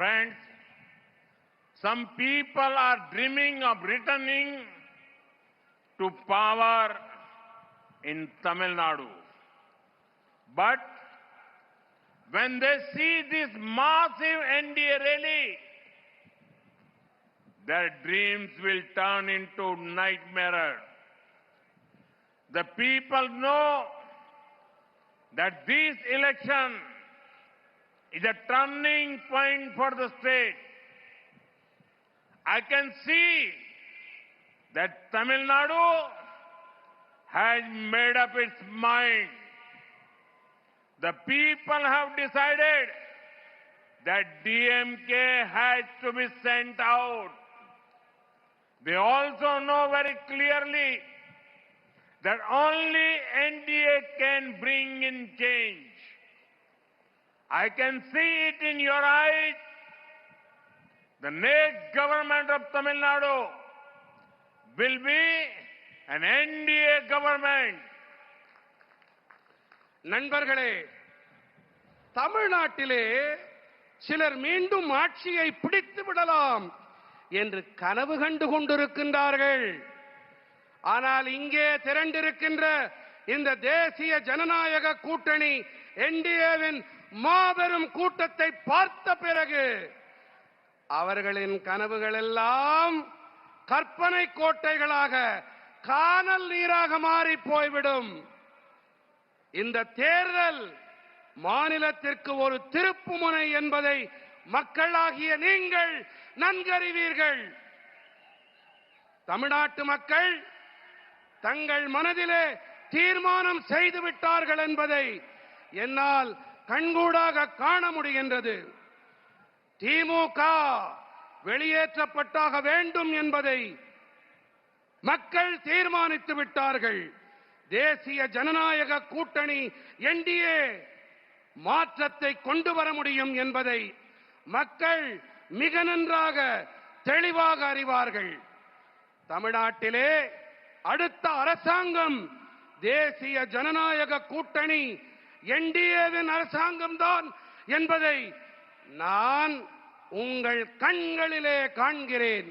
Friends, some people are dreaming of returning to power in Tamil Nadu. But when they see this massive NDA rally, their dreams will turn into nightmare. The people know that this election is a turning point for the state. I can see that Tamil Nadu has made up its mind. The people have decided that DMK has to be sent out. They also know very clearly that only NDA can bring in change. I can see it in your eyes. The next government of Tamil Nadu will be an NDA government. நண்பர்களே, தமிழ்நாட்டிலே சிலர் மீண்டும் ஆட்சியை பிடித்து விடலாம் என்று கனவு கண்டு கொண்டிருக்கின்றார்கள். ஆனால் இங்கே திரண்டிருக்கின்ற இந்த தேசிய ஜனநாயக கூட்டணி என்டிஏவின் மாபெரும் கூட்டத்தை பார்த்த பிறகு அவர்களின் கனவுகள் எல்லாம் கற்பனை கோட்டைகளாக கானல் நீராக மாறி போய்விடும். இந்த தேர்தல் மாநிலத்திற்கு ஒரு திருப்புமுனை என்பதை மக்களாகிய நீங்கள் நன்கறிவீர்கள். தமிழ்நாட்டு மக்கள் தங்கள் மனதிலே தீர்மானம் செய்துவிட்டார்கள் என்பதை என்னால் கண்கூடாக காண முடிகின்றது. திமுக வெளியேற்றப்பட்டாக வேண்டும் என்பதை மக்கள் தீர்மானித்து விட்டார்கள். தேசிய ஜனநாயக கூட்டணி என்டிஏ மாற்றத்தை கொண்டு வர முடியும் என்பதை மக்கள் மிக நன்றாக தெளிவாக அறிவார்கள். தமிழ்நாட்டிலே அடுத்த அரசாங்கம் தேசிய ஜனநாயக கூட்டணி என்டிஏவின் அரசாங்கம்தான் என்பதை நான் உங்கள் கண்களிலே காண்கிறேன்.